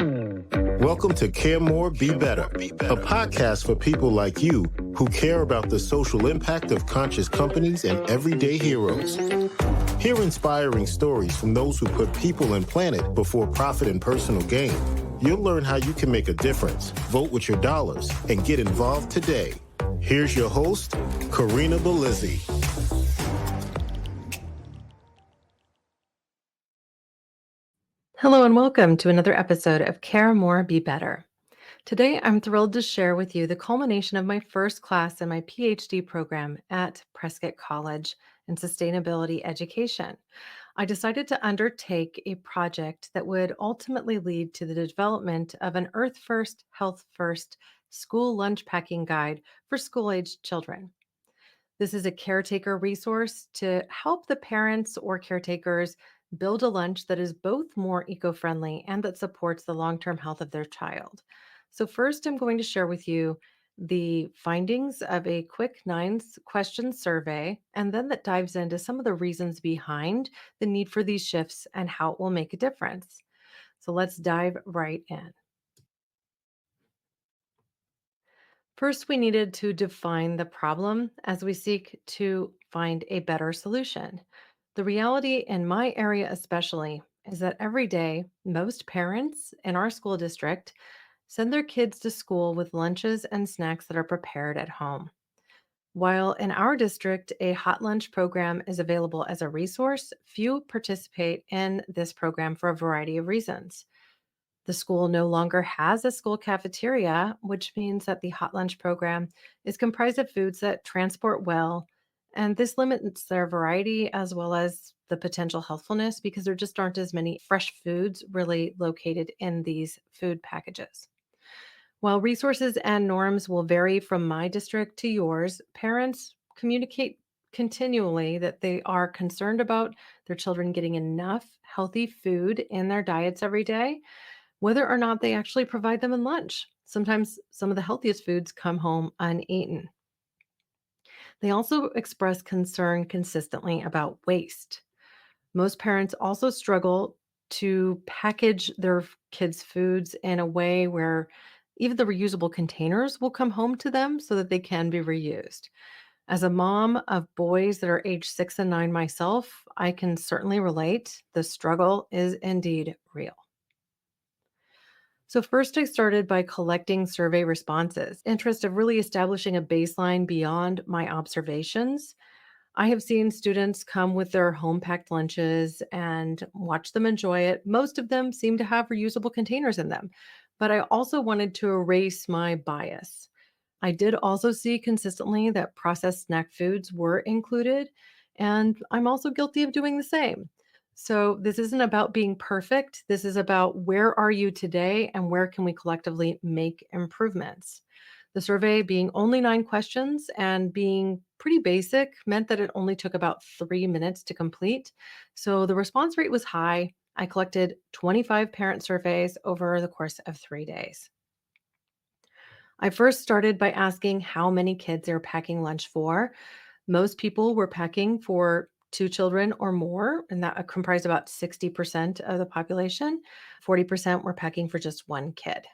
Welcome to Care More, Be Better, a podcast for people like you who care about the social impact of conscious companies and everyday heroes. Hear inspiring stories from those who put people and planet before profit and personal gain. You'll learn how you can make a difference, vote with your dollars, and get involved today. Here's your host, Corinna Bellizzi. Hello and welcome to another episode of Care More, Be Better. Today, I'm thrilled to share with you the culmination of my first class in my PhD program at Prescott College in sustainability education. I decided to undertake a project that would ultimately lead to the development of an Earth First, Health First school lunch packing guide for school-aged children. This is a caretaker resource to help the parents or caretakers build a lunch that is both more eco friendly and that supports the long term health of their child. So, first, I'm going to share with you the findings of a quick question survey, and then that dives into some of the reasons behind the need for these shifts and how it will make a difference. So, let's dive right in. First, we needed to define the problem as we seek to find a better solution. The reality in my area, especially, is that every day, most parents in our school district send their kids to school with lunches and snacks that are prepared at home. While in our district, a hot lunch program is available as a resource, few participate in this program for a variety of reasons. The school no longer has a school cafeteria, which means that the hot lunch program is comprised of foods that transport well, and this limits their variety as well as the potential healthfulness because there just aren't as many fresh foods really located in these food packages. While resources and norms will vary from my district to yours, parents communicate continually that they are concerned about their children getting enough healthy food in their diets every day whether or not they actually provide them in lunch. Sometimes some of the healthiest foods come home uneaten. They also express concern consistently about waste. Most parents also struggle to package their kids' foods in a way where even the reusable containers will come home to them so that they can be reused. As a mom of boys that are age 6 and 9 myself, I can certainly relate. The struggle is indeed real. So, first, I started by collecting survey responses, interest of really establishing a baseline beyond my observations. I have seen students come with their home packed lunches and watch them enjoy it. Most of them seem to have reusable containers in them, but I also wanted to erase my bias. I did also see consistently that processed snack foods were included, and I'm also guilty of doing the same. So, this isn't about being perfect. This is about where are you today and where can we collectively make improvements. The survey being only 9 questions and being pretty basic meant that it only took about 3 minutes to complete. So, the response rate was high. I collected 25 parent surveys over the course of 3 days. I first started by asking how many kids they were packing lunch for. Most people were packing for 2 children or more, and that comprised about 60% of the population. 40% were packing for just one kid.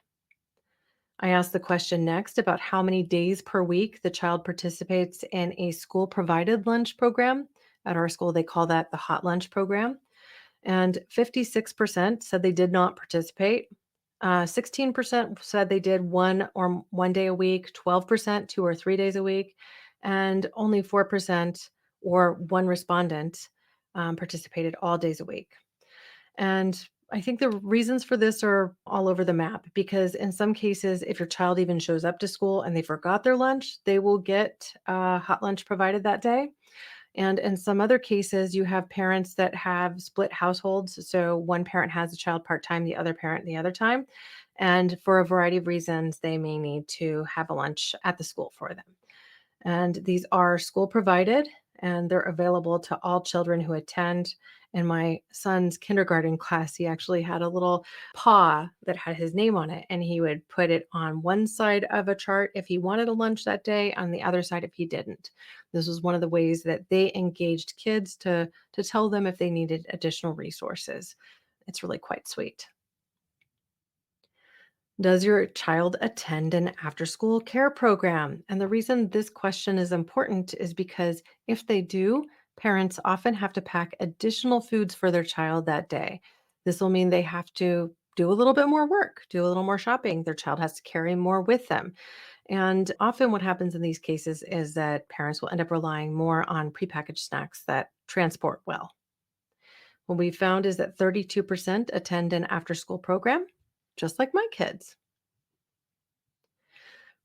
I asked the question next about how many days per week the child participates in a school provided lunch program. At our school, they call that the hot lunch program. And 56% said they did not participate. 16% said they did 1 day a week, 12% 2 or 3 days a week, and only 4% or one respondent participated all days a week. And I think the reasons for this are all over the map because in some cases, if your child even shows up to school and they forgot their lunch, they will get hot lunch provided that day. And in some other cases, you have parents that have split households. So one parent has a child part time, the other parent the other time. And for a variety of reasons, they may need to have a lunch at the school for them. And these are school provided and they're available to all children who attend. In my son's kindergarten class, he actually had a little paw that had his name on it, and he would put it on one side of a chart if he wanted a lunch that day, on the other side if he didn't. This was one of the ways that they engaged kids to tell them if they needed additional resources. It's really quite sweet. Does your child attend an after school care program? And the reason this question is important is because if they do, parents often have to pack additional foods for their child that day. This will mean they have to do a little bit more work, do a little more shopping. Their child has to carry more with them. And often, what happens in these cases is that parents will end up relying more on prepackaged snacks that transport well. What we found is that 32% attend an after school program, just like my kids.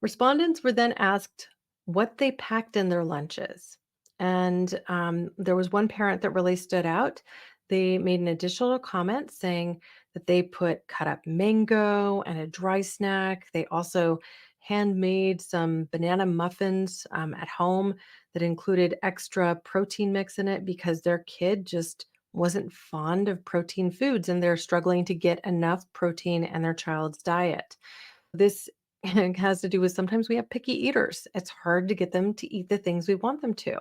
Respondents were then asked what they packed in their lunches. And there was one parent that really stood out. They made an additional comment saying that they put cut up mango and a dry snack. They also handmade some banana muffins at home that included extra protein mix in it because their kid just wasn't fond of protein foods and they're struggling to get enough protein in their child's diet. This has to do with sometimes we have picky eaters. It's hard to get them to eat the things we want them to.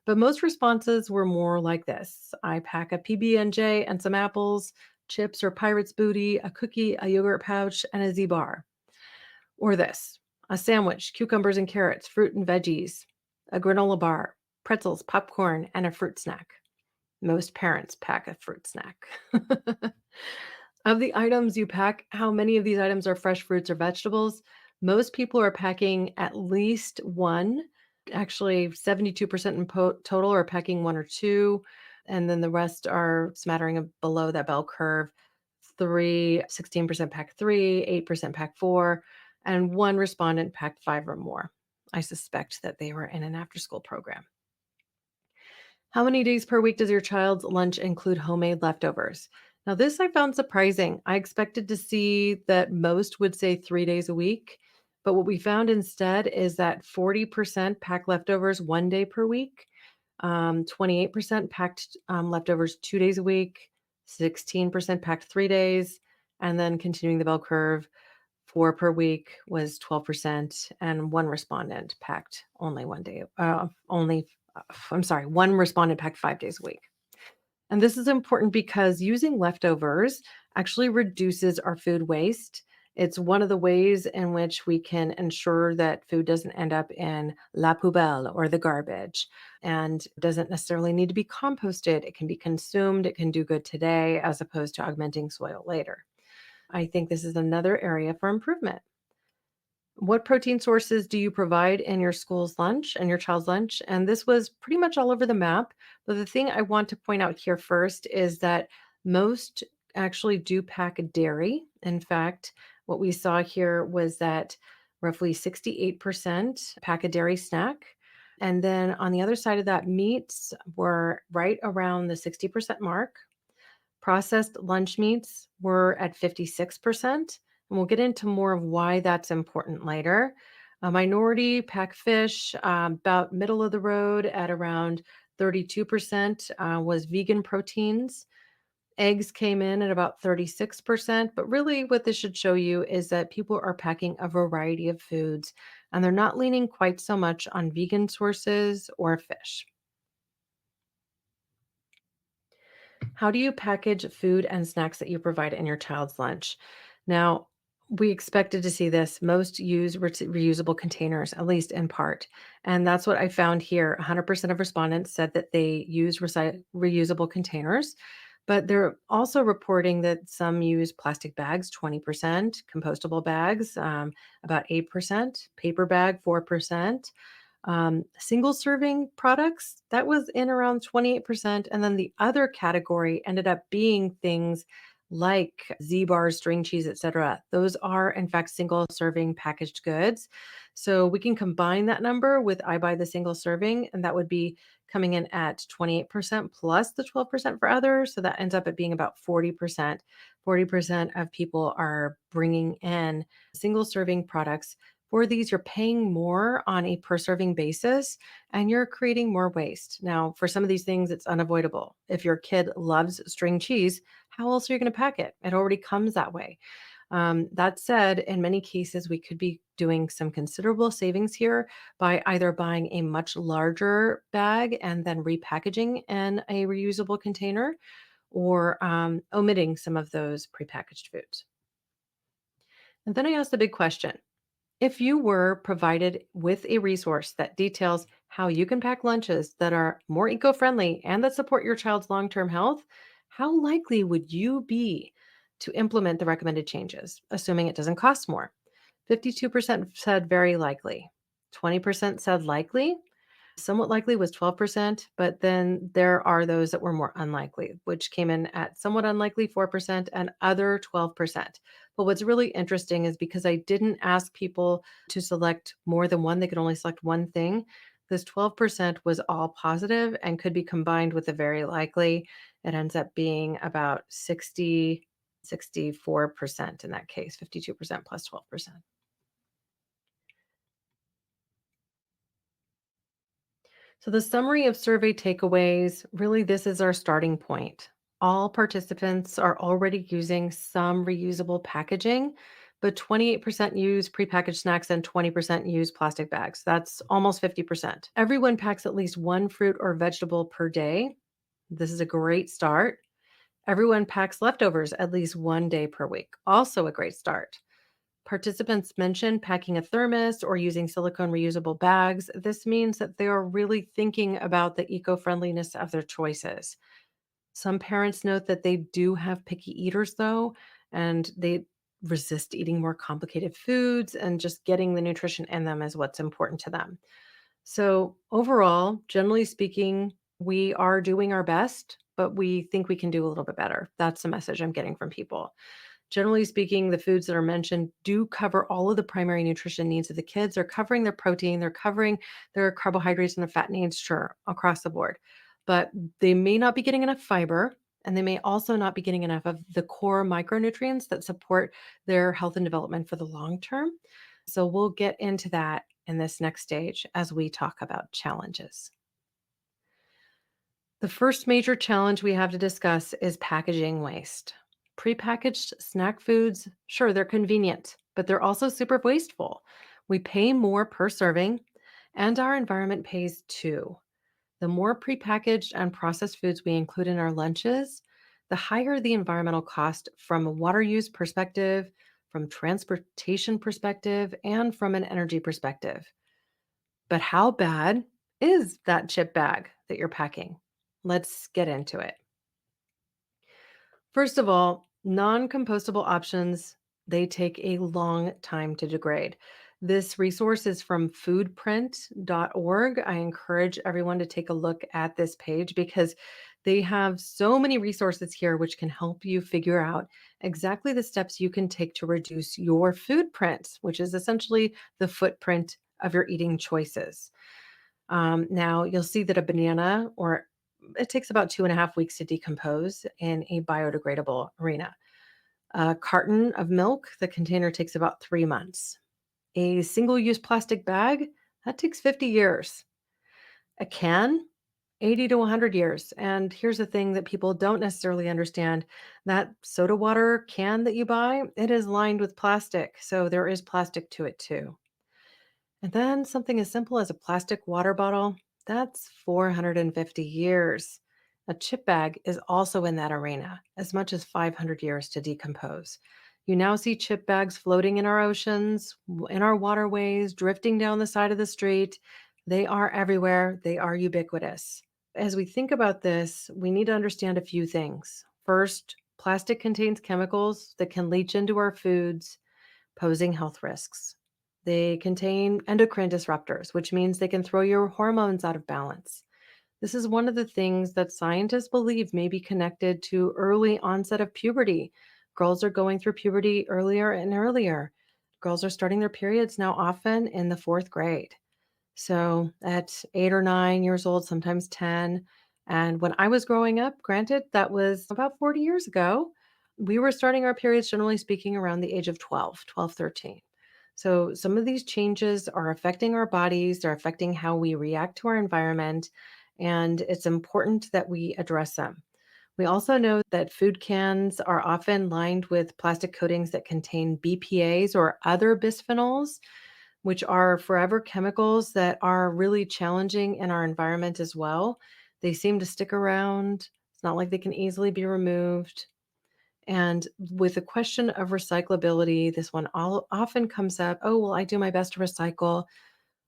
But most responses were more like this: I pack a PB&J and some apples, chips or pirate's booty, a cookie, a yogurt pouch, and a Z bar. Or this: a sandwich, cucumbers and carrots, fruit and veggies, a granola bar, pretzels, popcorn, and a fruit snack. Most parents pack a fruit snack. Of the items you pack, how many of these items are fresh fruits or vegetables? Most people are packing at least one. Actually, 72% in total are packing one or two. And then the rest are smattering of below that bell curve. 16% pack three, 8% pack four, and one respondent packed five or more. I suspect that they were in an after school program. How many days per week does your child's lunch include homemade leftovers? Now, this I found surprising. I expected to see that most would say 3 days a week, but what we found instead is that 40% pack leftovers 1 day per week, 28% packed leftovers 2 days a week, 16% packed 3 days, and then continuing the bell curve, four per week was 12%, and one respondent packed only one day, I'm sorry, one respondent packed 5 days a week. And this is important because using leftovers actually reduces our food waste. It's one of the ways in which we can ensure that food doesn't end up in la poubelle or the garbage and doesn't necessarily need to be composted. It can be consumed, it can do good today as opposed to augmenting soil later. I think this is another area for improvement. What protein sources do you provide in your school's lunch and your child's lunch? And this was pretty much all over the map. But the thing I want to point out here first is that most actually do pack dairy. In fact, what we saw here was that roughly 68% pack a dairy snack. And then on the other side of that, meats were right around the 60% mark. Processed lunch meats were at 56%, and we'll get into more of why that's important later. A minority pack fish, about middle of the road at around 32%, was vegan proteins. Eggs came in at about 36%, but really what this should show you is that people are packing a variety of foods and they're not leaning quite so much on vegan sources or fish. How do you package food and snacks that you provide in your child's lunch? Now, we expected to see this. Most use reusable containers, at least in part. And that's what I found here. 100% of respondents said that they use reusable containers, but they're also reporting that some use plastic bags, 20%, compostable bags, about 8%, paper bag, 4%. Single serving products, that was in around 28%. And then the other category ended up being things like Z bars, string cheese, etc. Those are, in fact, single serving packaged goods. So we can combine that number with I buy the single serving, and that would be coming in at 28% plus the 12% for others. So that ends up at being about 40%. 40% of people are bringing in single serving products. For these, you're paying more on a per serving basis and you're creating more waste. Now, for some of these things, it's unavoidable. If your kid loves string cheese, how else are you going to pack it? It already comes that way. That said, in many cases, we could be doing some considerable savings here by either buying a much larger bag and then repackaging in a reusable container or omitting some of those prepackaged foods. And then I asked the big question. If you were provided with a resource that details how you can pack lunches that are more eco friendly and that support your child's long term health, how likely would you be to implement the recommended changes, assuming it doesn't cost more? 52% said very likely, 20% said likely, somewhat likely was 12%, but then there are those that were more unlikely, which came in at somewhat unlikely 4% and other 12%. But what's really interesting is because I didn't ask people to select more than one, they could only select one thing. This 12% was all positive and could be combined with a very likely. It ends up being about 64% in that case, 52% plus 12%. So, the summary of survey takeaways really, this is our starting point. All participants are already using some reusable packaging, but 28% use prepackaged snacks and 20% use plastic bags. That's almost 50%. Everyone packs at least one fruit or vegetable per day. This is a great start. Everyone packs leftovers at least one day per week. Also, a great start. Participants mentioned packing a thermos or using silicone reusable bags. This means that they are really thinking about the eco friendliness of their choices. Some parents note that they do have picky eaters, though, and they resist eating more complicated foods, and just getting the nutrition in them is what's important to them. So, overall, generally speaking, we are doing our best, but we think we can do a little bit better. That's the message I'm getting from people. Generally speaking, the foods that are mentioned do cover all of the primary nutrition needs of the kids. They're covering their protein, they're covering their carbohydrates and their fat needs, sure, across the board. But they may not be getting enough fiber, and they may also not be getting enough of the core micronutrients that support their health and development for the long term. So we'll get into that in this next stage as we talk about challenges. The first major challenge we have to discuss is packaging waste. Prepackaged snack foods, sure, they're convenient, but they're also super wasteful. We pay more per serving, and our environment pays too. The more prepackaged and processed foods we include in our lunches, the higher the environmental cost from a water use perspective, from transportation perspective, and from an energy perspective. But how bad is that chip bag that you're packing? Let's get into it. First of all, non-compostable options, they take a long time to degrade. This resource is from foodprint.org. I encourage everyone to take a look at this page because they have so many resources here which can help you figure out exactly the steps you can take to reduce your food print, which is essentially the footprint of your eating choices. Now, you'll see that a banana, or it takes about 2.5 weeks to decompose in a biodegradable arena. A carton of milk, the container takes about 3 months. A single use plastic bag, that takes 50 years. A can, 80 to 100 years. And here's the thing that people don't necessarily understand, that soda water can that you buy, it is lined with plastic. So there is plastic to it too. And then something as simple as a plastic water bottle, that's 450 years. A chip bag is also in that arena, as much as 500 years to decompose. You now see chip bags floating in our oceans, in our waterways, drifting down the side of the street. They are everywhere, they are ubiquitous. As we think about this, we need to understand a few things. First, plastic contains chemicals that can leach into our foods, posing health risks. They contain endocrine disruptors, which means they can throw your hormones out of balance. This is one of the things that scientists believe may be connected to early onset of puberty. Girls are going through puberty earlier and earlier. Girls are starting their periods now often in the fourth grade. So at 8 or 9 years old, sometimes 10. And when I was growing up, granted, that was about 40 years ago, we were starting our periods, generally speaking, around the age of 12, 13. So some of these changes are affecting our bodies, they're affecting how we react to our environment, and it's important that we address them. We also know that food cans are often lined with plastic coatings that contain BPAs or other bisphenols, which are forever chemicals that are really challenging in our environment as well. They seem to stick around. It's not like they can easily be removed. And with the question of recyclability, this one often comes up. Oh, well, I do my best to recycle.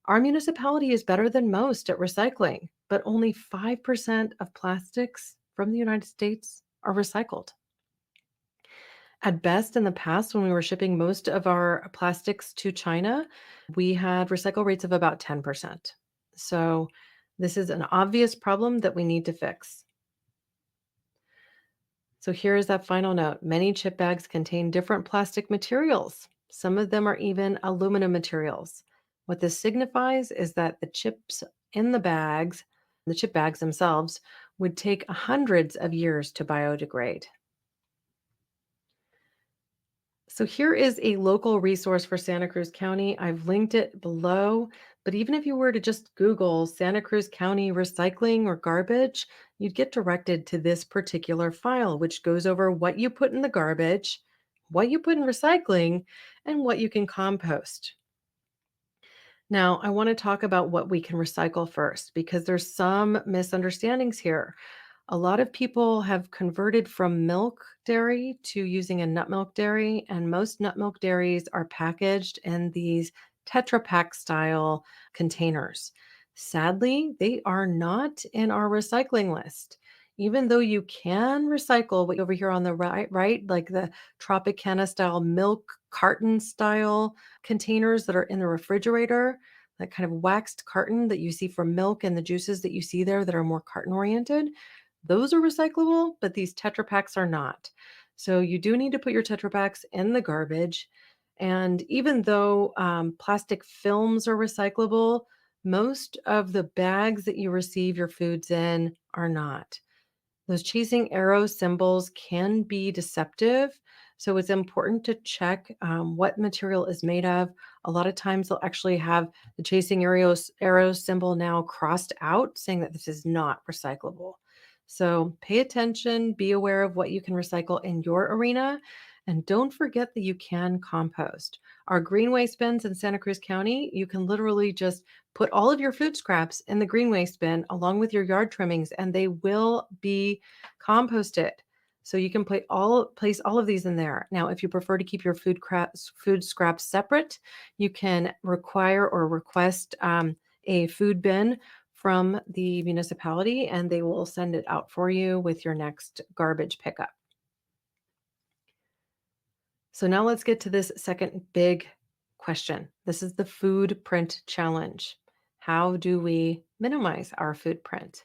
Our municipality is better than most at recycling, but only 5% of plastics from the United States are recycled. At best, in the past, when we were shipping most of our plastics to China, we had recycle rates of about 10%. So, this is an obvious problem that we need to fix. So, here is that final note. Many chip bags contain different plastic materials. Some of them are even aluminum materials. What this signifies is that the chips in the chip bags themselves, would take hundreds of years to biodegrade. So here is a local resource for Santa Cruz County. I've linked it below, but even if you were to just Google Santa Cruz County recycling or garbage, you'd get directed to this particular file, which goes over what you put in the garbage, what you put in recycling, and what you can compost. Now, I want to talk about what we can recycle first because there's some misunderstandings here. A lot of people have converted from milk dairy to using a nut milk dairy, and most nut milk dairies are packaged in these Tetra Pak style containers. Sadly, they are not in our recycling list. Even though you can recycle what over here on the right, like the Tropicana style milk carton style containers that are in the refrigerator, that kind of waxed carton that you see for milk and the juices that you see there that are more carton oriented, those are recyclable, but these Tetra Paks are not. So you do need to put your Tetra Paks in the garbage. And even though plastic films are recyclable, most of the bags that you receive your foods in are not. Those chasing arrow symbols can be deceptive. So it's important to check what material is made of. A lot of times they'll actually have the chasing arrow symbol now crossed out, saying that this is not recyclable. So pay attention, be aware of what you can recycle in your arena, and don't forget that you can compost. Our green waste bins in Santa Cruz County, you can literally just put all of your food scraps in the green waste bin along with your yard trimmings, and they will be composted. So you can place all of these in there. Now, if you prefer to keep your food scraps separate, you can require or request a food bin from the municipality, and they will send it out for you with your next garbage pickup. So now let's get to this second big question. This is the food print challenge. How do we minimize our food print?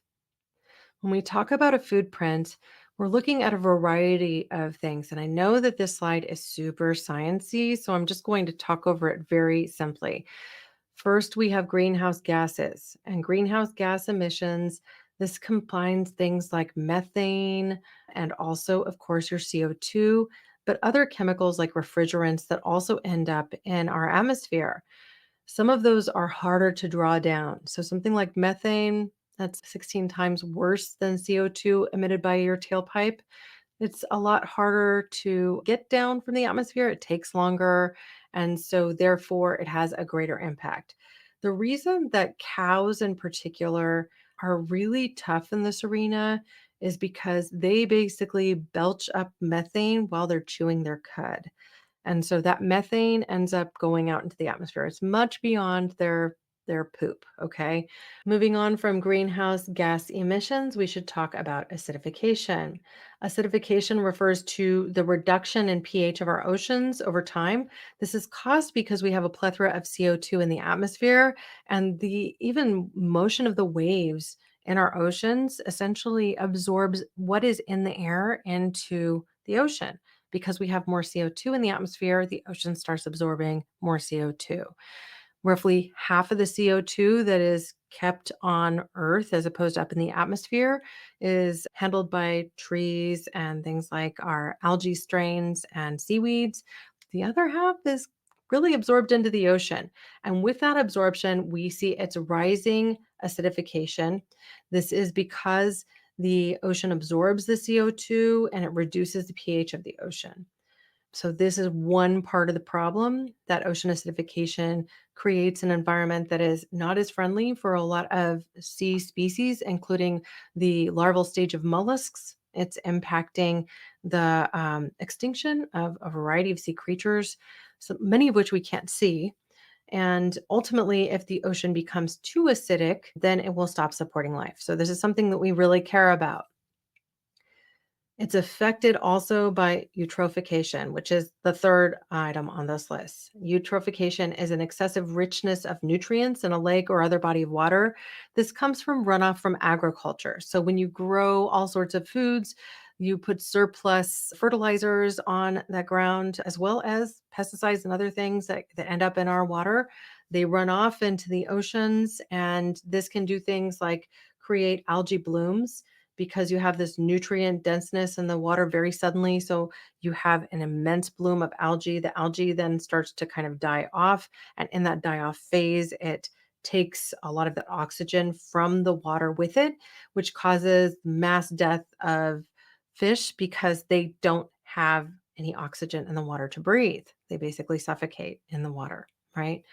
When we talk about a food print, we're looking at a variety of things. And I know that this slide is super sciencey, so I'm just going to talk over it very simply. First, we have greenhouse gases and greenhouse gas emissions. This combines things like methane and also, of course, your CO2, but other chemicals like refrigerants that also end up in our atmosphere. Some of those are harder to draw down. So, something like methane, that's 16 times worse than CO2 emitted by your tailpipe. It's a lot harder to get down from the atmosphere. It takes longer. And so, therefore, it has a greater impact. The reason that cows in particular are really tough in this arena is because they basically belch up methane while they're chewing their cud. And so that methane ends up going out into the atmosphere. It's much beyond their poop, okay? Moving on from greenhouse gas emissions, we should talk about acidification. Acidification refers to the reduction in pH of our oceans over time. This is caused because we have a plethora of CO2 in the atmosphere, and the even motion of the waves in our oceans essentially absorbs what is in the air into the ocean. Because we have more CO2 in the atmosphere, the ocean starts absorbing more CO2. Roughly half of the CO2 that is kept on Earth as opposed to up in the atmosphere is handled by trees and things like our algae strains and seaweeds. The other half is really absorbed into the ocean. And with that absorption, we see its rising acidification. This is because the ocean absorbs the CO2 and it reduces the pH of the ocean. So this is one part of the problem, that ocean acidification creates an environment that is not as friendly for a lot of sea species, including the larval stage of mollusks It's impacting the extinction of a variety of sea creatures, so many of which we can't see. And ultimately, if the ocean becomes too acidic, then it will stop supporting life. So, this is something that we really care about. It's affected also by eutrophication, which is the third item on this list. Eutrophication is an excessive richness of nutrients in a lake or other body of water. This comes from runoff from agriculture. So when you grow all sorts of foods, you put surplus fertilizers on that ground, as well as pesticides and other things that end up in our water. They run off into the oceans, and this can do things like create algae blooms because you have this nutrient denseness in the water very suddenly. So you have an immense bloom of algae. The algae then starts to kind of die off. And in that die off phase, it takes a lot of the oxygen from the water with it, which causes mass death of fish because they don't have any oxygen in the water to breathe. They basically suffocate in the water, right?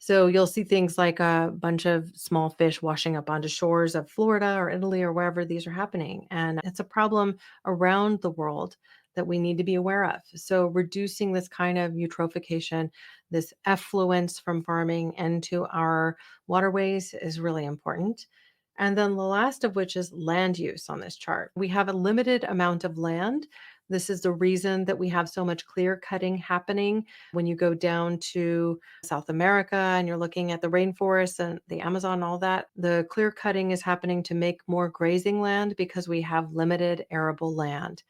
So you'll see things like a bunch of small fish washing up onto shores of Florida or Italy or wherever these are happening. And it's a problem around the world that we need to be aware of. So reducing this kind of eutrophication, this effluence from farming into our waterways is really important. And then the last of which is land use on this chart. We have a limited amount of land. This is the reason that we have so much clear cutting happening when you go down to South America and you're looking at the rainforests and the Amazon and all that. The clear cutting is happening to make more grazing land because we have limited arable land.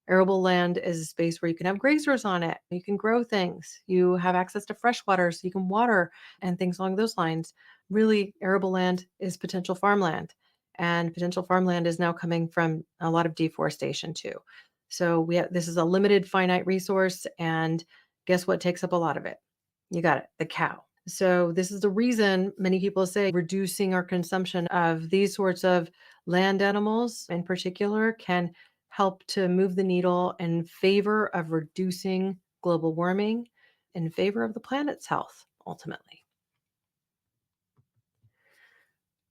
Arable land is a space where you can have grazers on it. You can grow things. You have access to fresh water so you can water and things along those lines. Really, arable land is potential farmland. And potential farmland is now coming from a lot of deforestation too. So this is a limited finite resource, and guess what takes up a lot of it? You got it, the cow. So this is the reason many people say reducing our consumption of these sorts of land animals in particular can help to move the needle in favor of reducing global warming, in favor of the planet's health ultimately.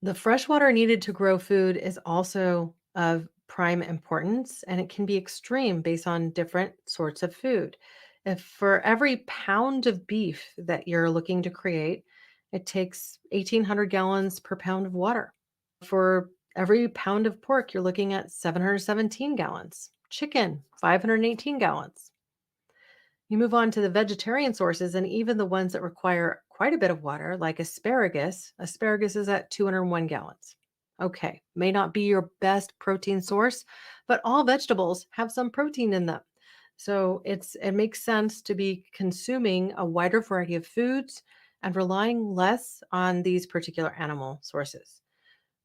The fresh water needed to grow food is also of prime importance, and it can be extreme based on different sorts of food. If for every pound of beef that you're looking to create, it takes 1,800 gallons per pound of water. For every pound of pork, you're looking at 717 gallons. Chicken, 518 gallons. You move on to the vegetarian sources, and even the ones that require quite a bit of water, like asparagus. Asparagus is at 201 gallons. Okay, may not be your best protein source, but all vegetables have some protein in them. So it makes sense to be consuming a wider variety of foods and relying less on these particular animal sources.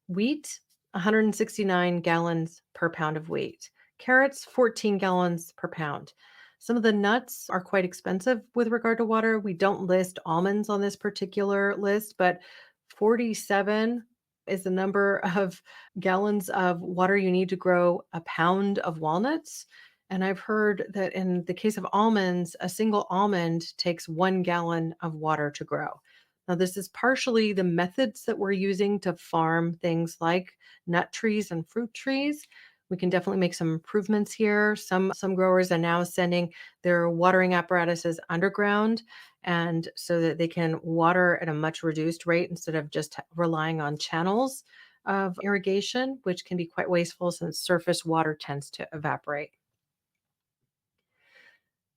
Wheat, 169 gallons per pound of wheat. Carrots, 14 gallons per pound. Some of the nuts are quite expensive with regard to water. We don't list almonds on this particular list, but 47 is the number of gallons of water you need to grow a pound of walnuts. And I've heard that in the case of almonds, a single almond takes 1 gallon of water to grow. Now, this is partially the methods that we're using to farm things like nut trees and fruit trees. We can definitely make some improvements here. Some growers are now sending their watering apparatuses underground, and so that they can water at a much reduced rate instead of just relying on channels of irrigation, which can be quite wasteful since surface water tends to evaporate.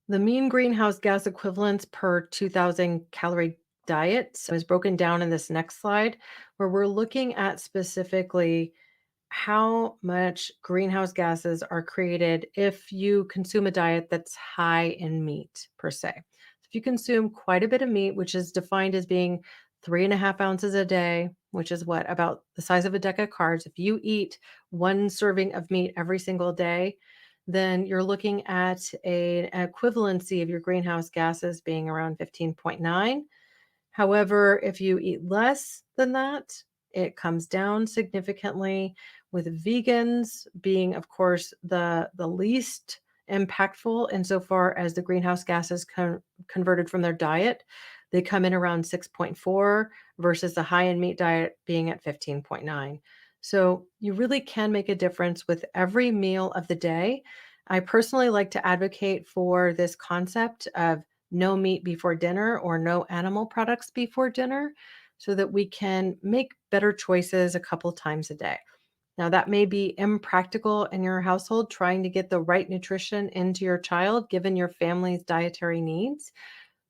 The mean greenhouse gas equivalents per 2,000 calorie diet is broken down in this next slide, where we're looking at specifically how much greenhouse gases are created if you consume a diet that's high in meat, per se. If you consume quite a bit of meat, which is defined as being 3.5 ounces a day, which is what, about the size of a deck of cards. If you eat one serving of meat every single day, then you're looking at an equivalency of your greenhouse gases being around 15.9. However, if you eat less than that, it comes down significantly, with vegans being, of course, the least impactful insofar as the greenhouse gases converted from their diet. They come in around 6.4 versus the high in meat diet being at 15.9. So you really can make a difference with every meal of the day. I personally like to advocate for this concept of no meat before dinner or no animal products before dinner so that we can make better choices a couple times a day. Now, that may be impractical in your household, trying to get the right nutrition into your child given your family's dietary needs,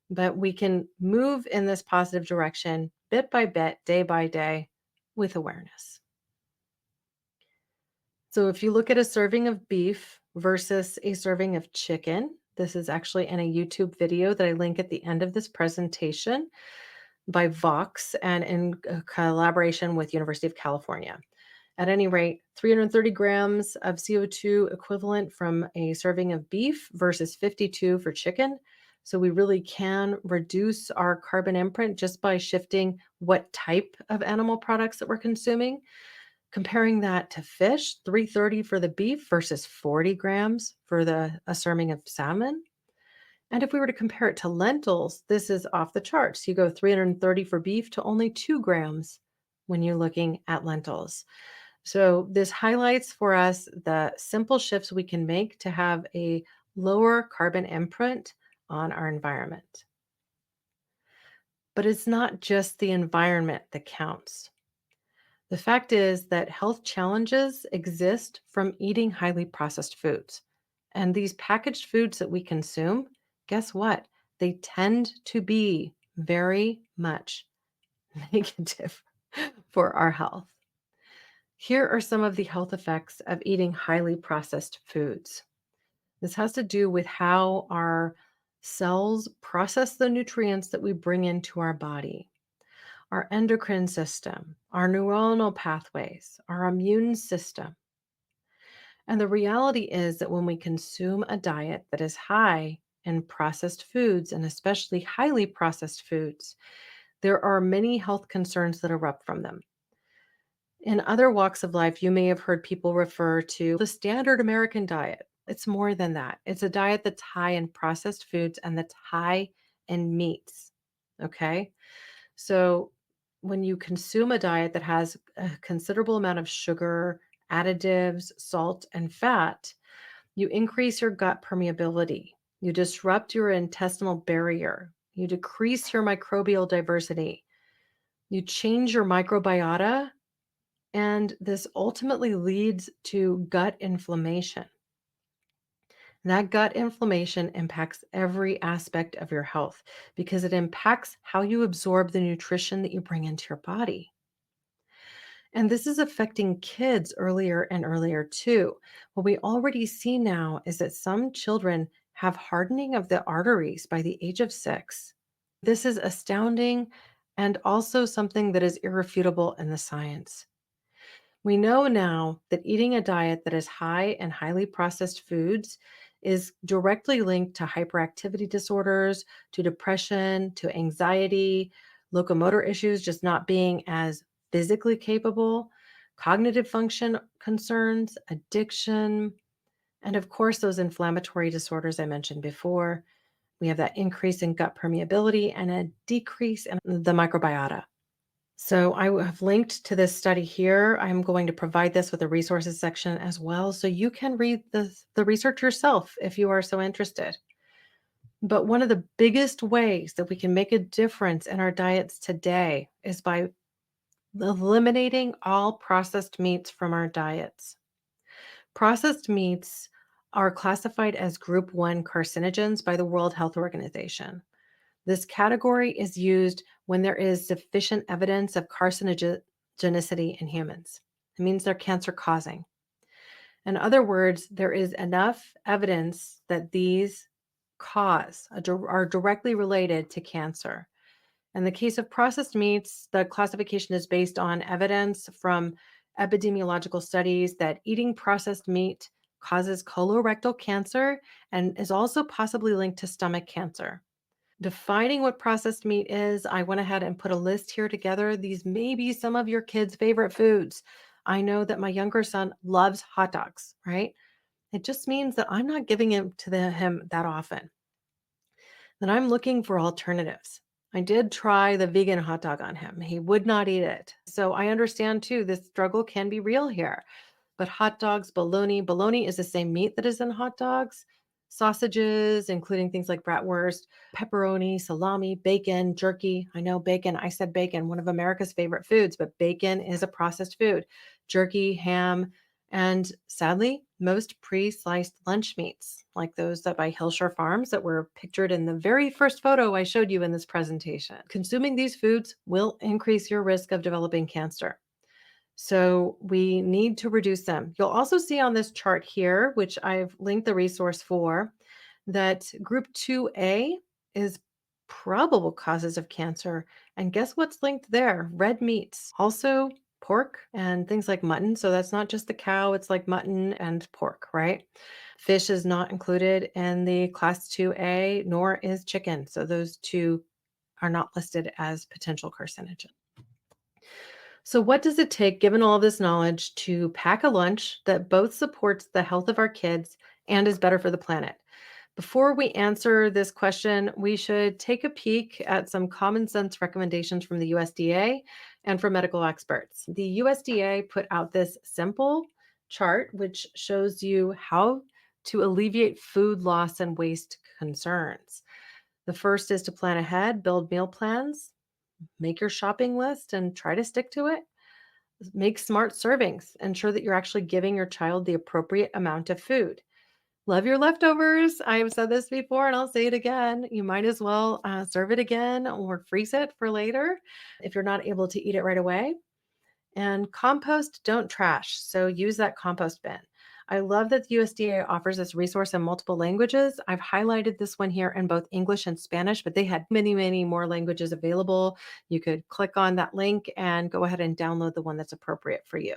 but we can move in this positive direction bit by bit, day by day, with awareness. So if you look at a serving of beef versus a serving of chicken, this is actually in a YouTube video that I link at the end of this presentation by Vox and in collaboration with University of California. At any rate, 330 grams of CO2 equivalent from a serving of beef versus 52 for chicken. So we really can reduce our carbon imprint just by shifting what type of animal products that we're consuming. Comparing that to fish, 330 for the beef versus 40 grams for a serving of salmon. And if we were to compare it to lentils, this is off the charts. You go 330 for beef to only 2 grams when you're looking at lentils. So this highlights for us the simple shifts we can make to have a lower carbon imprint on our environment. But it's not just the environment that counts. The fact is that health challenges exist from eating highly processed foods. And these packaged foods that we consume, guess what? They tend to be very much negative for our health. Here are some of the health effects of eating highly processed foods. This has to do with how our cells process the nutrients that we bring into our body, our endocrine system, our neuronal pathways, our immune system. And the reality is that when we consume a diet that is high in processed foods, and especially highly processed foods, there are many health concerns that erupt from them. In other walks of life, you may have heard people refer to the standard American diet. It's more than that. It's a diet that's high in processed foods and that's high in meats. Okay. So when you consume a diet that has a considerable amount of sugar, additives, salt, and fat, you increase your gut permeability. You disrupt your intestinal barrier. You decrease your microbial diversity. You change your microbiota, and this ultimately leads to gut inflammation. That gut inflammation impacts every aspect of your health because it impacts how you absorb the nutrition that you bring into your body. And this is affecting kids earlier and earlier too. What we already see now is that some children have hardening of the arteries by the age of 6. This is astounding and also something that is irrefutable in the science. We know now that eating a diet that is high in highly processed foods is directly linked to hyperactivity disorders, to depression, to anxiety, locomotor issues, just not being as physically capable, cognitive function concerns, addiction, and of course, those inflammatory disorders I mentioned before. We have that increase in gut permeability and a decrease in the microbiota. So I have linked to this study here. I'm going to provide this with a resources section as well, so you can read the research yourself if you are so interested. But one of the biggest ways that we can make a difference in our diets today is by eliminating all processed meats from our diets. Processed meats are classified as group 1 carcinogens by the World Health Organization. This category is used when there is sufficient evidence of carcinogenicity in humans. It means they're cancer causing. In other words, there is enough evidence that these are directly related to cancer. In the case of processed meats, the classification is based on evidence from epidemiological studies that eating processed meat causes colorectal cancer and is also possibly linked to stomach cancer. Defining what processed meat is, I went ahead and put a list here together. These may be some of your kids' favorite foods. I know that my younger son loves hot dogs, right? It just means that I'm not giving him that often. That I'm looking for alternatives. I did try the vegan hot dog on him. He would not eat it. So I understand too, this struggle can be real here. But hot dogs, bologna is the same meat that is in hot dogs, sausages, including things like bratwurst, pepperoni, salami, bacon, jerky. I know bacon, I said bacon, one of America's favorite foods, but bacon is a processed food. Jerky, ham, and sadly, most pre-sliced lunch meats, like those that by Hillshire Farms that were pictured in the very first photo I showed you in this presentation. Consuming these foods will increase your risk of developing cancer. So we need to reduce them. You'll also see on this chart here, which I've linked the resource for, that group 2A is probable causes of cancer. And guess what's linked there? Red meats, also pork and things like mutton. So that's not just the cow, it's like mutton and pork, right? Fish is not included in the class 2A, nor is chicken. So those two are not listed as potential carcinogens. So, what does it take, given all this knowledge, to pack a lunch that both supports the health of our kids and is better for the planet? Before we answer this question, we should take a peek at some common sense recommendations from the USDA and from medical experts. The USDA put out this simple chart which shows you how to alleviate food loss and waste concerns. The first is to plan ahead, build meal plans, make your shopping list, and try to stick to it. Make smart servings. Ensure that you're actually giving your child the appropriate amount of food. Love your leftovers. I've said this before and I'll say it again. You might as well serve it again or freeze it for later if you're not able to eat it right away. And compost, don't trash. So use that compost bin. I love that the USDA offers this resource in multiple languages. I've highlighted this one here in both English and Spanish, but they had many, many more languages available. You could click on that link and go ahead and download the one that's appropriate for you.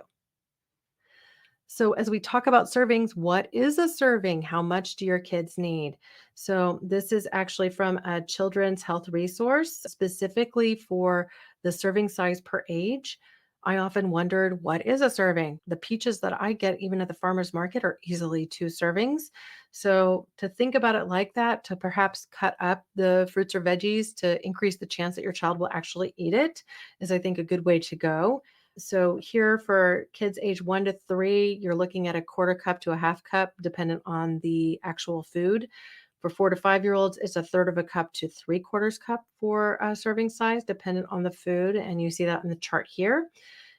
So, as we talk about servings, what is a serving? How much do your kids need? So, this is actually from a children's health resource specifically for the serving size per age. I often wondered, what is a serving? The peaches that I get, even at the farmer's market, are easily 2 servings. So, to think about it like that, to perhaps cut up the fruits or veggies to increase the chance that your child will actually eat it, is, I think, a good way to go. So here for kids age 1 to 3, you're looking at a quarter cup to a half cup, dependent on the actual food. For 4 to 5 year olds, it's a third of a cup to 3/4 cup for a serving size, dependent on the food. And you see that in the chart here.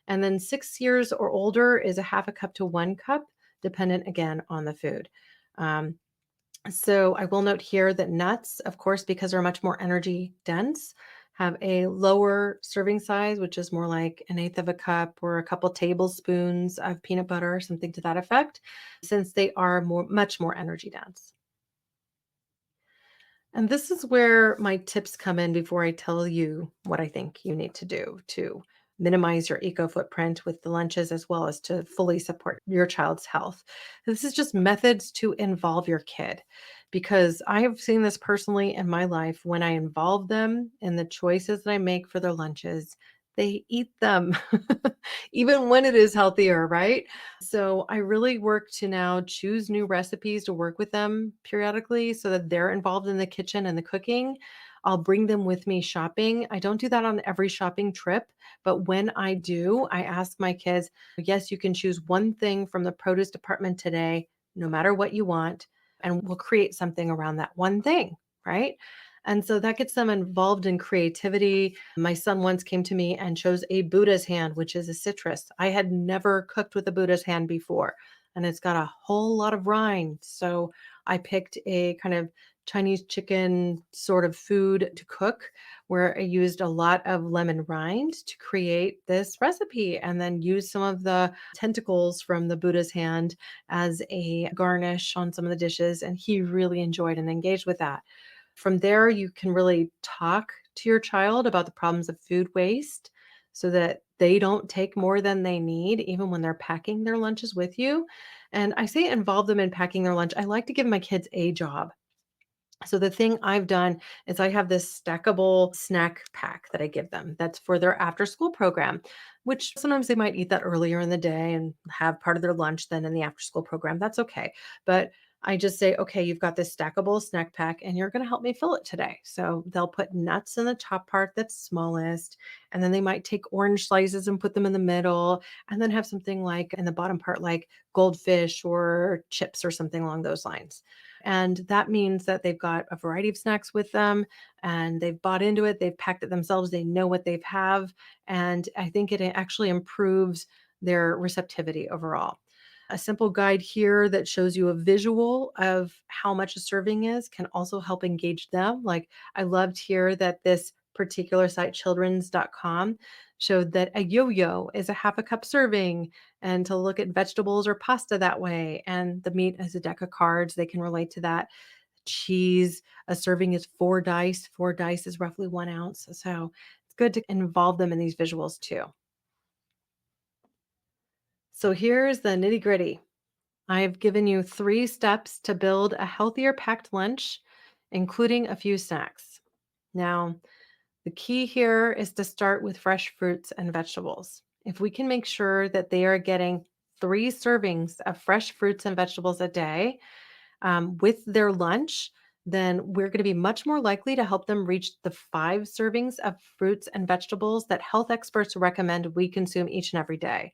And then 6 years or older is a half a cup to 1 cup, dependent again on the food. Um, so I will note here that nuts, of course, because they're much more energy dense, have a lower serving size, which is more like an eighth of a cup or a couple tablespoons of peanut butter, something to that effect, since they are much more energy dense. And this is where my tips come in before I tell you what I think you need to do to minimize your eco footprint with the lunches as well as to fully support your child's health. This is just methods to involve your kid because I have seen this personally in my life. When I involve them in the choices that I make for their lunches, they eat them, even when it is healthier, right? So I really work to now choose new recipes to work with them periodically so that they're involved in the kitchen and the cooking. I'll bring them with me shopping. I don't do that on every shopping trip, but when I do, I ask my kids, yes, you can choose one thing from the produce department today, no matter what you want, and we'll create something around that one thing, right? And so that gets them involved in creativity. My son once came to me and chose a Buddha's hand, which is a citrus. I had never cooked with a Buddha's hand before, and it's got a whole lot of rind. So I picked a kind of Chinese chicken sort of food to cook where I used a lot of lemon rind to create this recipe and then used some of the tentacles from the Buddha's hand as a garnish on some of the dishes. And he really enjoyed and engaged with that. From there, you can really talk to your child about the problems of food waste so that they don't take more than they need, even when they're packing their lunches with you. And I say involve them in packing their lunch. I like to give my kids a job. So the thing I've done is I have this stackable snack pack that I give them that's for their after school program, which sometimes they might eat that earlier in the day and have part of their lunch then in the after school program. That's okay. But I just say, okay, you've got this stackable snack pack and you're going to help me fill it today. So they'll put nuts in the top part that's smallest. And then they might take orange slices and put them in the middle. And then have something like in the bottom part, like goldfish or chips or something along those lines. And that means that they've got a variety of snacks with them and they've bought into it. They've packed it themselves. They know what they've have. And I think it actually improves their receptivity overall. A simple guide here that shows you a visual of how much a serving is can also help engage them. Like I loved here that this particular site, children's.com, showed that a yo-yo is a half a cup serving and to look at vegetables or pasta that way. And the meat is a deck of cards. They can relate to that. Cheese, a serving is 4 dice. 4 dice is roughly 1 ounce. So it's good to involve them in these visuals too. So here's the nitty gritty. I've given you 3 steps to build a healthier packed lunch, including a few snacks. Now, the key here is to start with fresh fruits and vegetables. If we can make sure that they are getting 3 servings of fresh fruits and vegetables a day with their lunch, then we're going to be much more likely to help them reach the 5 servings of fruits and vegetables that health experts recommend we consume each and every day.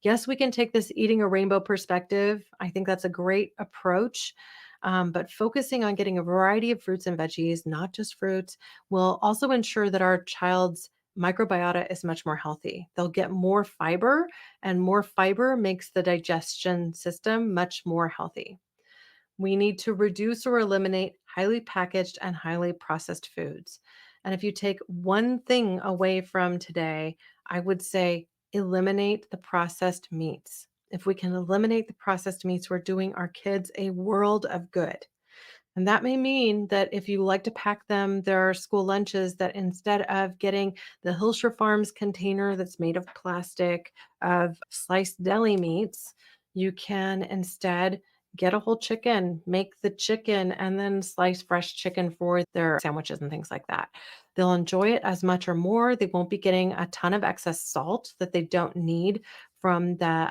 Yes, we can take this eating a rainbow perspective. I think that's a great approach. But focusing on getting a variety of fruits and veggies, not just fruits, will also ensure that our child's microbiota is much more healthy. They'll get and more fiber makes the digestion system much more healthy. We need to reduce or eliminate highly packaged and highly processed foods. And if you take one thing away from today, I would say eliminate the processed meats. If we can eliminate the processed meats, we're doing our kids a world of good. And that may mean that if you like to pack them their school lunches, that instead of getting the Hilshire Farms container that's made of plastic of sliced deli meats, you can instead get a whole chicken, make the chicken, and then slice fresh chicken for their sandwiches and things like that. They'll enjoy it as much or more. They won't be getting a ton of excess salt that they don't need from the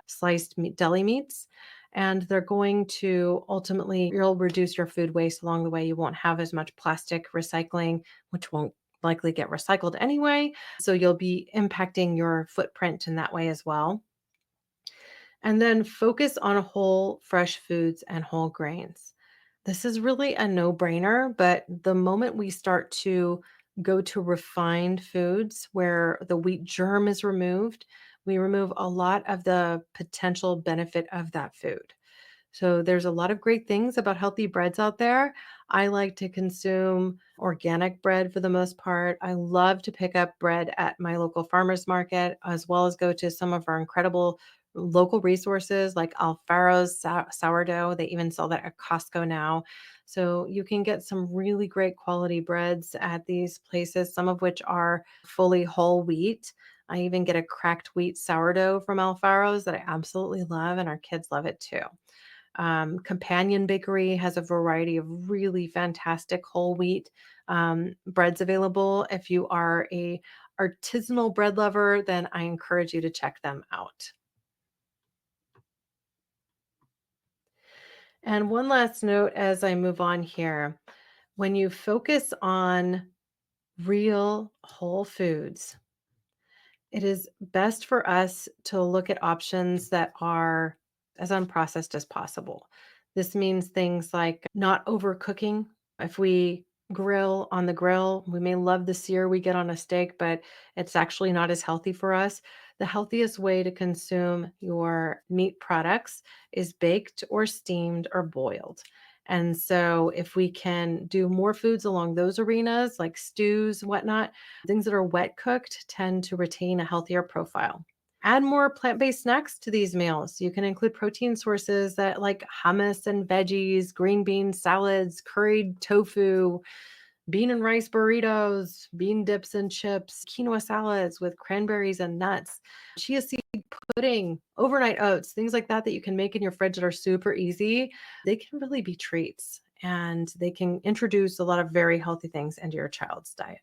deli meats, and they're going to ultimately you'll reduce your food waste along the way. You won't have as much plastic recycling, which won't likely get recycled anyway. So you'll be impacting your footprint in that way as well. And then focus on whole, fresh foods and whole grains. This is really a no brainer, but the moment we start to go to refined foods where the wheat germ is removed, we remove a lot of the potential benefit of that food. So there's a lot of great things about healthy breads out there. I like to consume organic bread for the most part. I love to pick up bread at my local farmers market, as well as go to some of our incredible local resources like Alfaro's sourdough. They even sell that at Costco now. So you can get some really great quality breads at these places, some of which are fully whole wheat. I even get a cracked wheat sourdough from Alfaro's that I absolutely love, and our kids love it too. Companion Bakery has a variety of really fantastic whole wheat breads available. If you are a artisanal bread lover, then I encourage you to check them out. And one last note as I move on here, when you focus on real whole foods, it is best for us to look at options that are as unprocessed as possible. This means things like not overcooking. If we grill on the grill, we may love the sear we get on a steak, but it's actually not as healthy for us. The healthiest way to consume your meat products is baked or steamed or boiled. And so, if we can do more foods along those arenas, like stews, whatnot, things that are wet cooked tend to retain a healthier profile. Add more plant-based snacks to these meals. You can include protein sources that like hummus and veggies, green beans, salads, curried tofu, bean and rice burritos, bean dips and chips, quinoa salads with cranberries and nuts, chia seed pudding, overnight oats, things like that that you can make in your fridge that are super easy. They can really be treats and they can introduce a lot of very healthy things into your child's diet.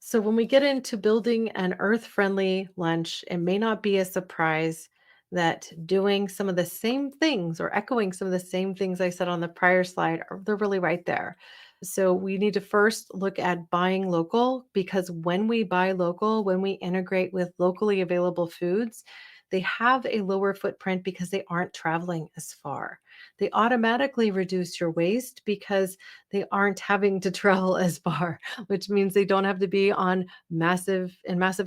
So, when we get into building an earth friendly lunch, it may not be a surprise that doing some of the same things or echoing some of the same things I said on the prior slide they're really right there. So we need to first look at buying local because when we buy local, when we integrate with locally available foods, they have a lower footprint because they aren't traveling as far. They automatically reduce your waste because they aren't having to travel as far, which means they don't have to be on massive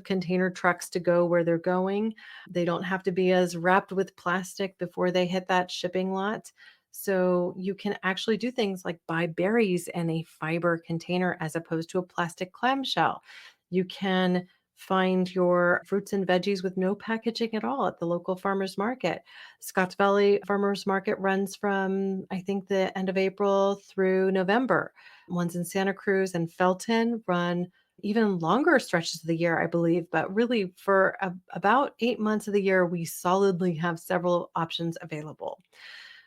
container trucks to go where they're going. They don't have to be as wrapped with plastic before they hit that shipping lot. So you can actually do things like buy berries in a fiber container as opposed to a plastic clamshell. You can find your fruits and veggies with no packaging at all at the local farmers market. Scotts Valley Farmers Market runs from, I think, the end of April through November. Ones in Santa Cruz and Felton run even longer stretches of the year, I believe, but really for about 8 months of the year, we solidly have several options available.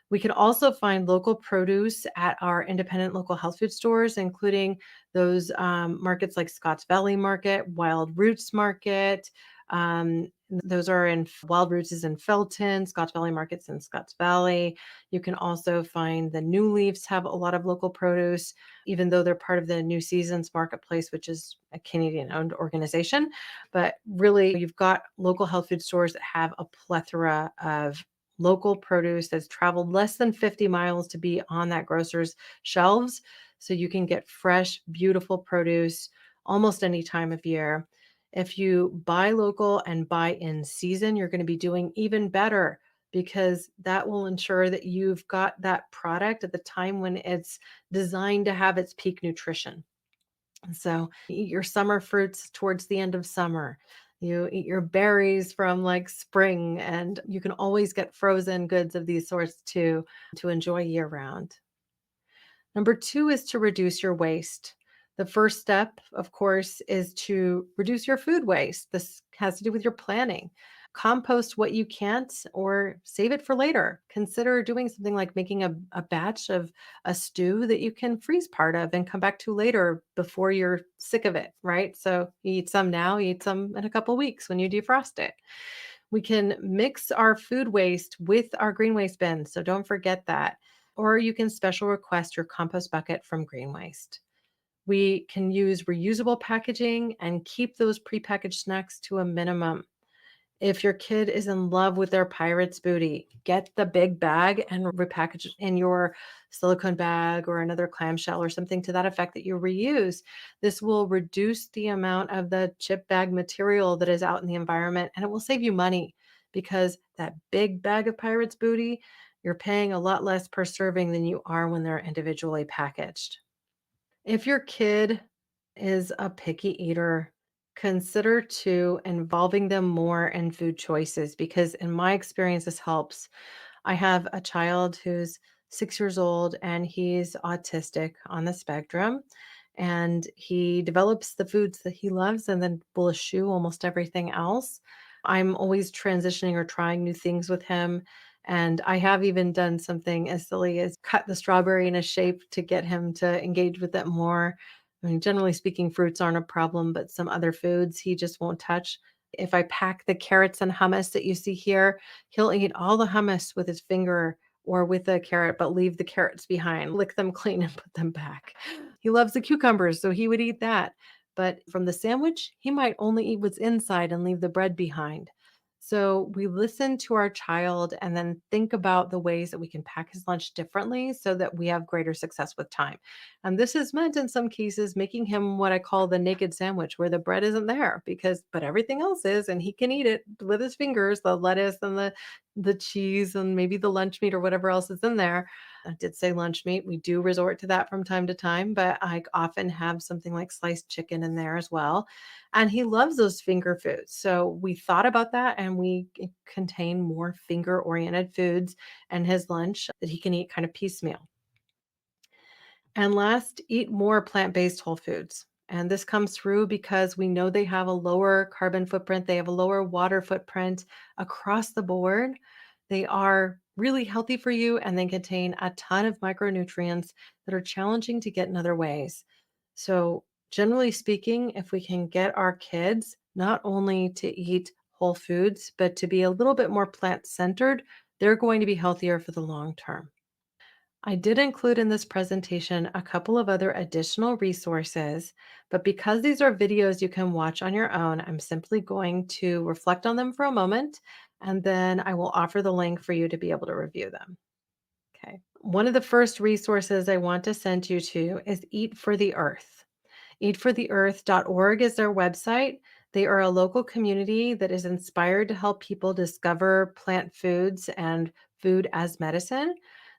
We can also find local produce at our independent local health food stores, including those markets like Scotts Valley Market, Wild Roots Market. Those are in Wild Roots is in Felton, Scotts Valley Markets in Scotts Valley. You can also find the New Leaves have a lot of local produce, even though they're part of the New Seasons Marketplace, which is a Canadian owned organization. But really, you've got local health food stores that have a plethora of local produce that's traveled less than 50 miles to be on that grocer's shelves. So you can get fresh, beautiful produce almost any time of year. If you buy local and buy in season, you're going to be doing even better because that will ensure that you've got that product at the time when it's designed to have its peak nutrition. So eat your summer fruits towards the end of summer. You eat your berries from like spring, and you can always get frozen goods of these sorts to enjoy year round. Number two is to reduce your waste. The first step, of course, is to reduce your food waste. This has to do with your planning. Compost what you can't or save it for later. Consider doing something like making a batch of a stew that you can freeze part of and come back to later before you're sick of it, right? So you eat some now, you eat some in a couple weeks when you defrost it. We can mix our food waste with our green waste bin. So don't forget that. Or you can special request your compost bucket from Green Waste. We can use reusable packaging and keep those prepackaged snacks to a minimum. If your kid is in love with their pirate's booty, get the big bag and repackage it in your silicone bag or another clamshell or something to that effect that you reuse. This will reduce the amount of the chip bag material that is out in the environment and it will save you money because that big bag of pirate's booty, you're paying a lot less per serving than you are when they're individually packaged. If your kid is a picky eater, consider to involving them more in food choices because in my experience this helps. I have a child who's 6 years old and he's autistic on the spectrum and he develops the foods that he loves and then will eschew almost everything else. I'm always transitioning or trying new things with him. And I have even done something as silly as cut the strawberry in a shape to get him to engage with it more. I mean, generally speaking, fruits aren't a problem, but some other foods he just won't touch. If I pack the carrots and hummus that you see here, he'll eat all the hummus with his finger or with a carrot, but leave the carrots behind, lick them clean and put them back. He loves the cucumbers, so he would eat that. But from the sandwich, he might only eat what's inside and leave the bread behind. So we listen to our child and then think about the ways that we can pack his lunch differently so that we have greater success with time. And this has meant in some cases making him what I call the naked sandwich, where the bread isn't there but everything else is, and he can eat it with his fingers, the lettuce and the cheese and maybe the lunch meat or whatever else is in there. I did say lunch meat. We do resort to that from time to time, but I often have something like sliced chicken in there as well. And he loves those finger foods. So we thought about that and we contain more finger oriented foods and his lunch that he can eat kind of piecemeal. And last, eat more plant based whole foods. And this comes through because we know they have a lower carbon footprint, they have a lower water footprint across the board. They are really healthy for you and they contain a ton of micronutrients that are challenging to get in other ways. So, generally speaking, if we can get our kids not only to eat whole foods, but to be a little bit more plant-centered, they're going to be healthier for the long term. I did include in this presentation a couple of other additional resources, but because these are videos you can watch on your own, I'm simply going to reflect on them for a moment, and then I will offer the link for you to be able to review them. Okay. One of the first resources I want to send you to is Eat for the Earth. Eatfortheearth.org is their website. They are a local community that is inspired to help people discover plant foods and food as medicine.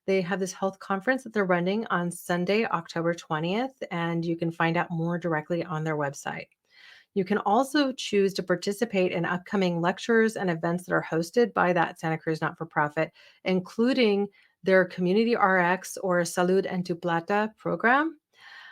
They have this health conference that they're running on Sunday, October 20th, and you can find out more directly on their website. You can also choose to participate in upcoming lectures and events that are hosted by that Santa Cruz not-for-profit, including their Community RX or Salud en tu Plata program.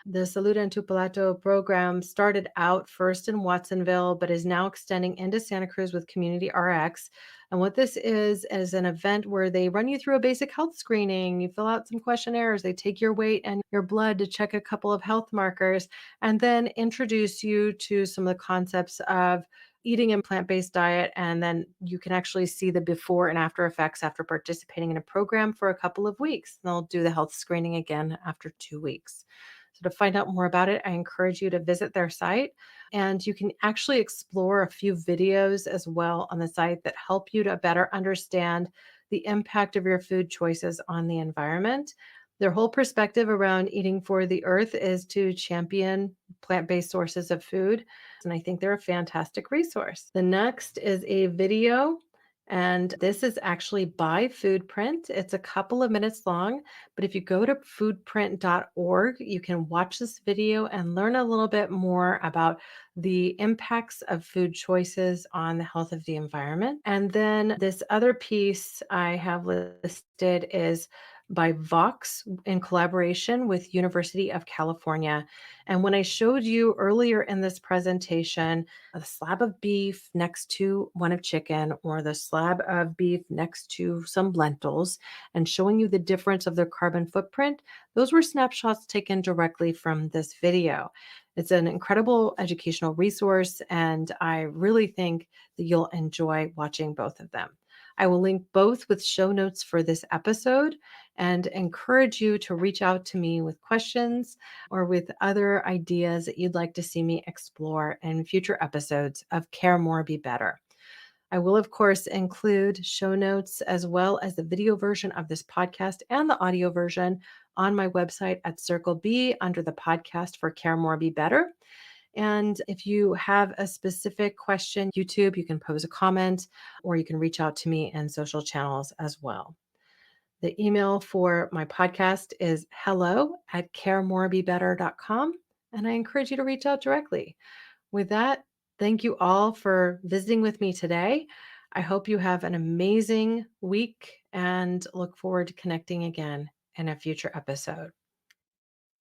The Salud en tu Plato program started out first in Watsonville, but is now extending into Santa Cruz with Community RX. And what this is an event where they run you through a basic health screening. You fill out some questionnaires. They take your weight and your blood to check a couple of health markers, and then introduce you to some of the concepts of eating a plant-based diet. And then you can actually see the before and after effects after participating in a program for a couple of weeks. They'll do the health screening again after 2 weeks. So to find out more about it, I encourage you to visit their site, and you can actually explore a few videos as well on the site that help you to better understand the impact of your food choices on the environment. Their whole perspective around eating for the earth is to champion plant-based sources of food, and I think they're a fantastic resource. The next is a video, and this is actually by Foodprint. It's a couple of minutes long, but if you go to foodprint.org, you can watch this video and learn a little bit more about the impacts of food choices on the health of the environment. And then this other piece I have listed is by Vox in collaboration with University of California. And when I showed you earlier in this presentation, a slab of beef next to one of chicken, or the slab of beef next to some lentils, and showing you the difference of their carbon footprint, those were snapshots taken directly from this video. It's an incredible educational resource, and I really think that you'll enjoy watching both of them. I will link both with show notes for this episode and encourage you to reach out to me with questions or with other ideas that you'd like to see me explore in future episodes of Care More, Be Better. I will, of course, include show notes as well as the video version of this podcast and the audio version on my website at Circle B under the podcast for Care More, Be Better. And if you have a specific question, YouTube, you can pose a comment, or you can reach out to me in social channels as well. The email for my podcast is hello@caremorebebetter.com, and I encourage you to reach out directly. With that, thank you all for visiting with me today. I hope you have an amazing week and look forward to connecting again in a future episode.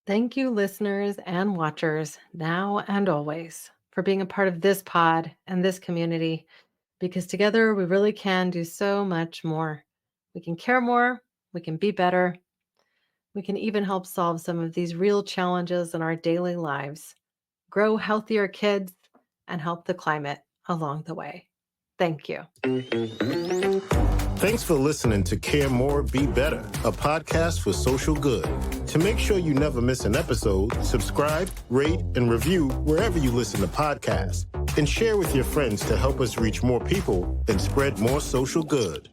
Thank you, listeners and watchers, now and always, for being a part of this pod and this community, because together we really can do so much more. We can care more, we can be better, we can even help solve some of these real challenges in our daily lives, grow healthier kids, and help the climate along the way. Thank you. Thanks for listening to Care More, Be Better, a podcast for social good. To make sure you never miss an episode, subscribe, rate, and review wherever you listen to podcasts, and share with your friends to help us reach more people and spread more social good.